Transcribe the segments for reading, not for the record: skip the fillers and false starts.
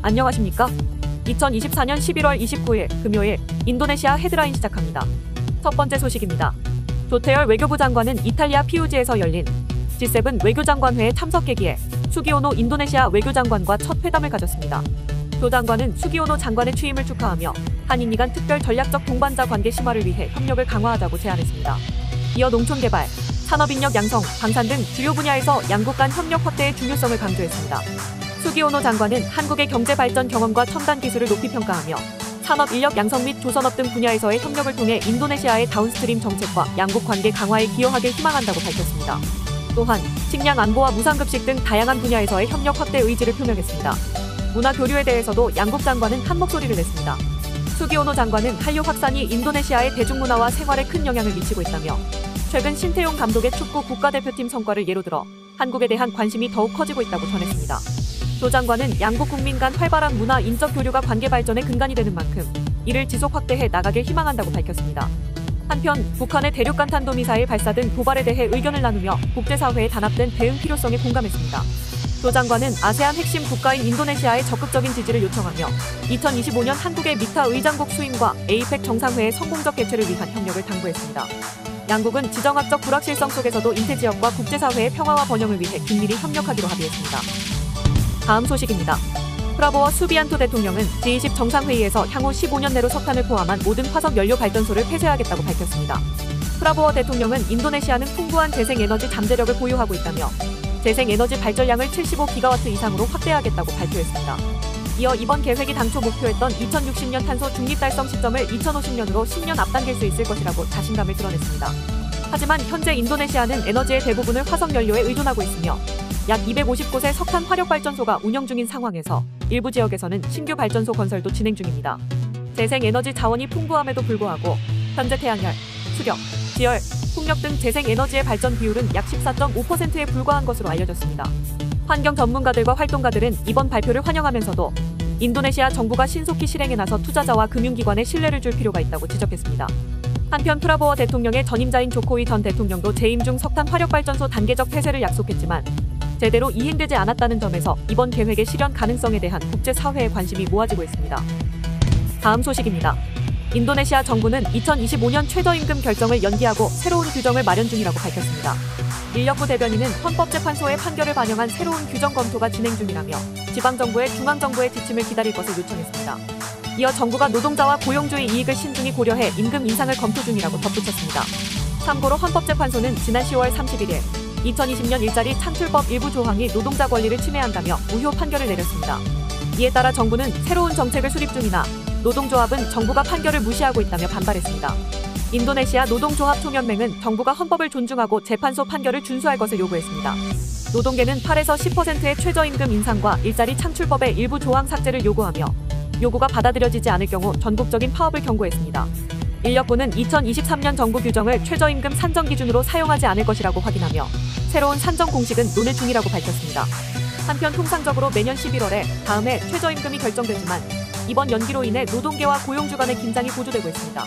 안녕하십니까? 2024년 11월 29일 금요일 인도네시아 헤드라인 시작합니다. 첫 번째 소식입니다. 조태열 외교부 장관은 이탈리아 피우지에서 열린 G7 외교장관회에 참석하기에 수기오노 인도네시아 외교장관과 첫 회담을 가졌습니다. 조 장관은 수기오노 장관의 취임을 축하하며 한인미 간 특별 전략적 동반자 관계 심화를 위해 협력을 강화하자고 제안했습니다. 이어 농촌개발, 산업인력 양성, 방산 등 주요 분야에서 양국 간 협력 확대의 중요성을 강조했습니다. 수기오노 장관은 한국의 경제 발전 경험과 첨단 기술을 높이 평가하며 산업 인력 양성 및 조선업 등 분야에서의 협력을 통해 인도네시아의 다운스트림 정책과 양국 관계 강화에 기여하길 희망한다고 밝혔습니다. 또한 식량 안보와 무상급식 등 다양한 분야에서의 협력 확대 의지를 표명했습니다. 문화 교류에 대해서도 양국 장관은 한 목소리를 냈습니다. 수기오노 장관은 한류 확산이 인도네시아의 대중문화와 생활에 큰 영향을 미치고 있다며 최근 신태용 감독의 축구 국가대표팀 성과를 예로 들어 한국에 대한 관심이 더욱 커지고 있다고 전했습니다. 조 장관은 양국 국민 간 활발한 문화 인적 교류가 관계 발전의 근간이 되는 만큼 이를 지속 확대해 나가길 희망한다고 밝혔습니다. 한편 북한의 대륙간 탄도미사일 발사 등 도발에 대해 의견을 나누며 국제사회에 단합된 대응 필요성에 공감했습니다. 조 장관은 아세안 핵심 국가인 인도네시아의 적극적인 지지를 요청하며 2025년 한국의 미타 의장국 수임과 에이펙 정상회의 성공적 개최를 위한 협력을 당부했습니다. 양국은 지정학적 불확실성 속에서도 인태지역과 국제사회의 평화와 번영을 위해 긴밀히 협력하기로 합의했습니다. 다음 소식입니다. 프라보워 수비안토 대통령은 G20 정상회의에서 향후 15년 내로 석탄을 포함한 모든 화석 연료 발전소를 폐쇄하겠다고 밝혔습니다. 프라보워 대통령은 인도네시아는 풍부한 재생에너지 잠재력을 보유하고 있다며 재생에너지 발전량을 75기가와트 이상으로 확대하겠다고 발표했습니다. 이어 이번 계획이 당초 목표했던 2060년 탄소 중립 달성 시점을 2050년으로 10년 앞당길 수 있을 것이라고 자신감을 드러냈습니다. 하지만 현재 인도네시아는 에너지의 대부분을 화석 연료에 의존하고 있으며 약 250곳의 석탄 화력발전소가 운영 중인 상황에서 일부 지역에서는 신규 발전소 건설도 진행 중입니다. 재생에너지 자원이 풍부함에도 불구하고 현재 태양열, 수력, 지열, 풍력 등 재생에너지의 발전 비율은 약 14.5%에 불과한 것으로 알려졌습니다. 환경 전문가들과 활동가들은 이번 발표를 환영하면서도 인도네시아 정부가 신속히 실행에 나서 투자자와 금융기관에 신뢰를 줄 필요가 있다고 지적했습니다. 한편 프라보워 대통령의 전임자인 조코이 전 대통령도 재임 중 석탄 화력발전소 단계적 폐쇄를 약속했지만 제대로 이행되지 않았다는 점에서 이번 계획의 실현 가능성에 대한 국제사회의 관심이 모아지고 있습니다. 다음 소식입니다. 인도네시아 정부는 2025년 최저임금 결정을 연기하고 새로운 규정을 마련 중이라고 밝혔습니다. 인력부 대변인은 헌법재판소의 판결을 반영한 새로운 규정 검토가 진행 중이라며 지방정부의 중앙정부의 지침을 기다릴 것을 요청했습니다. 이어 정부가 노동자와 고용주의 이익을 신중히 고려해 임금 인상을 검토 중이라고 덧붙였습니다. 참고로 헌법재판소는 지난 10월 31일 2020년 일자리 창출법 일부 조항이 노동자 권리를 침해한다며 무효 판결을 내렸습니다. 이에 따라 정부는 새로운 정책을 수립 중이나 노동조합은 정부가 판결을 무시하고 있다며 반발했습니다. 인도네시아 노동조합총연맹은 정부가 헌법을 존중하고 재판소 판결을 준수할 것을 요구했습니다. 노동계는 8에서 10%의 최저임금 인상과 일자리 창출법의 일부 조항 삭제를 요구하며 요구가 받아들여지지 않을 경우 전국적인 파업을 경고했습니다. 인력부는 2023년 정부 규정을 최저임금 산정 기준으로 사용하지 않을 것이라고 확인하며 새로운 산정 공식은 논의 중이라고 밝혔습니다. 한편 통상적으로 매년 11월에 다음해 최저임금이 결정되지만 이번 연기로 인해 노동계와 고용주 간의 긴장이 고조되고 있습니다.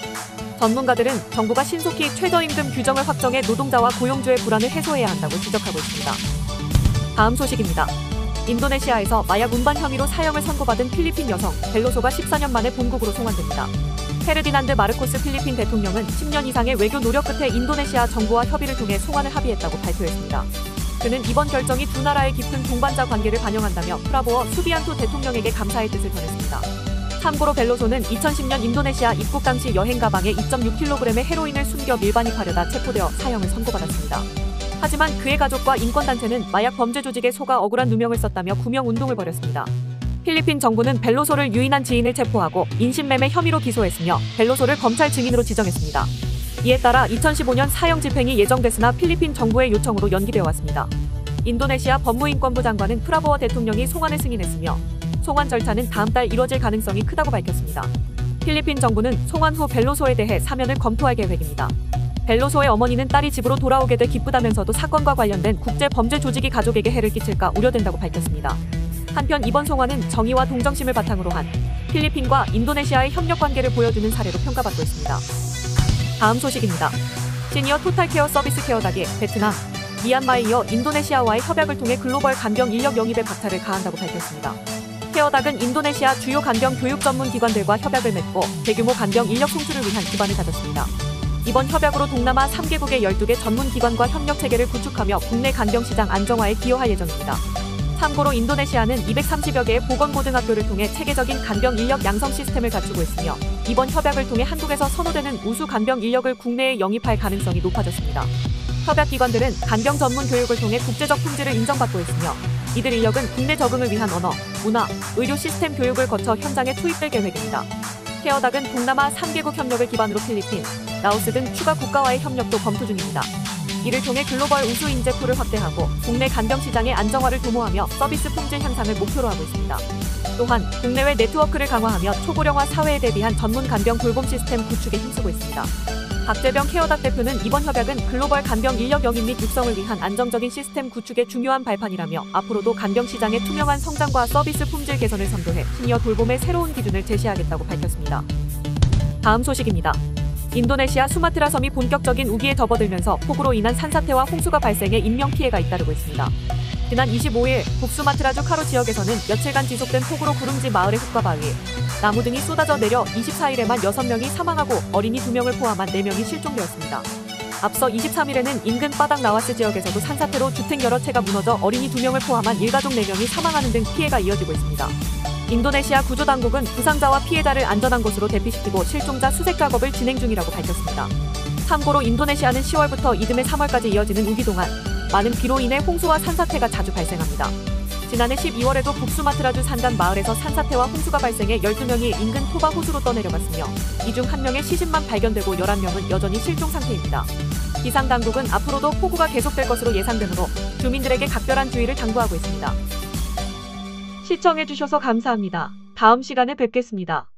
전문가들은 정부가 신속히 최저임금 규정을 확정해 노동자와 고용주의 불안을 해소해야 한다고 지적하고 있습니다. 다음 소식입니다. 인도네시아에서 마약 운반 혐의로 사형을 선고받은 필리핀 여성 벨로소가 14년 만에 본국으로 송환됩니다. 페르디난드 마르코스 필리핀 대통령은 10년 이상의 외교 노력 끝에 인도네시아 정부와 협의를 통해 송환을 합의했다고 발표했습니다. 그는 이번 결정이 두 나라의 깊은 동반자 관계를 반영한다며 프라보워 수비안토 대통령에게 감사의 뜻을 전했습니다. 참고로 벨로소는 2010년 인도네시아 입국 당시 여행 가방에 2.6kg의 헤로인을 숨겨 밀반입하려다 체포되어 사형을 선고받았습니다. 하지만 그의 가족과 인권단체는 마약 범죄 조직에 속아 억울한 누명을 썼다며 구명운동을 벌였습니다. 필리핀 정부는 벨로소를 유인한 지인을 체포하고 인신매매 혐의로 기소했으며 벨로소를 검찰 증인으로 지정했습니다. 이에 따라 2015년 사형 집행이 예정됐으나 필리핀 정부의 요청으로 연기되어 왔습니다. 인도네시아 법무인권부 장관은 프라보워 대통령이 송환을 승인했으며 송환 절차는 다음 달 이뤄질 가능성이 크다고 밝혔습니다. 필리핀 정부는 송환 후 벨로소에 대해 사면을 검토할 계획입니다. 벨로소의 어머니는 딸이 집으로 돌아오게 돼 기쁘다면서도 사건과 관련된 국제 범죄 조직이 가족에게 해를 끼칠까 우려된다고 밝혔습니다. 한편 이번 송환은 정의와 동정심을 바탕으로 한 필리핀과 인도네시아의 협력 관계를 보여주는 사례로 평가받고 있습니다. 다음 소식입니다. 시니어 토탈케어 서비스 케어닥이 베트남, 미얀마에 이어 인도네시아와의 협약을 통해 글로벌 간병 인력 영입에 박차를 가한다고 밝혔습니다. 케어닥은 인도네시아 주요 간병 교육 전문 기관들과 협약을 맺고 대규모 간병 인력 송출을 위한 기반을 다졌습니다. 이번 협약으로 동남아 3개국의 12개 전문 기관과 협력 체계를 구축하며 국내 간병 시장 안정화에 기여할 예정입니다. 참고로 인도네시아는 230여 개의 보건고등학교를 통해 체계적인 간병 인력 양성 시스템을 갖추고 있으며 이번 협약을 통해 한국에서 선호되는 우수 간병 인력을 국내에 영입할 가능성이 높아졌습니다. 협약 기관들은 간병 전문 교육을 통해 국제적 품질을 인정받고 있으며 이들 인력은 국내 적응을 위한 언어, 문화, 의료 시스템 교육을 거쳐 현장에 투입될 계획입니다. 케어닥은 동남아 3개국 협력을 기반으로 필리핀, 라오스 등 추가 국가와의 협력도 검토 중입니다. 이를 통해 글로벌 우수 인재풀을 확대하고 국내 간병 시장의 안정화를 도모하며 서비스 품질 향상을 목표로 하고 있습니다. 또한 국내외 네트워크를 강화하며 초고령화 사회에 대비한 전문 간병 돌봄 시스템 구축에 힘쓰고 있습니다. 박재병 케어닥 대표는 이번 협약은 글로벌 간병 인력 영입 및 육성을 위한 안정적인 시스템 구축의 중요한 발판이라며 앞으로도 간병 시장의 투명한 성장과 서비스 품질 개선을 선도해 시니어 돌봄의 새로운 기준을 제시하겠다고 밝혔습니다. 다음 소식입니다. 인도네시아 수마트라 섬이 본격적인 우기에 접어들면서 폭우로 인한 산사태와 홍수가 발생해 인명피해가 잇따르고 있습니다. 지난 25일 북수마트라주 카로 지역에서는 며칠간 지속된 폭우로 구름지 마을의 흙과 바위, 나무 등이 쏟아져 내려 24일에만 6명이 사망하고 어린이 2명을 포함한 4명이 실종되었습니다. 앞서 23일에는 인근 바닥 나와스 지역에서도 산사태로 주택 여러 채가 무너져 어린이 2명을 포함한 일가족 4명이 사망하는 등 피해가 이어지고 있습니다. 인도네시아 구조당국은 부상자와 피해자를 안전한 곳으로 대피시키고 실종자 수색 작업을 진행 중이라고 밝혔습니다. 참고로 인도네시아는 10월부터 이듬해 3월까지 이어지는 우기 동안 많은 비로 인해 홍수와 산사태가 자주 발생합니다. 지난해 12월에도 북수마트라주 산간 마을에서 산사태와 홍수가 발생해 12명이 인근 토바 호수로 떠내려갔으며 이 중 1명의 시신만 발견되고 11명은 여전히 실종 상태입니다. 기상당국은 앞으로도 폭우가 계속될 것으로 예상되므로 주민들에게 각별한 주의를 당부하고 있습니다. 시청해주셔서 감사합니다. 다음 시간에 뵙겠습니다.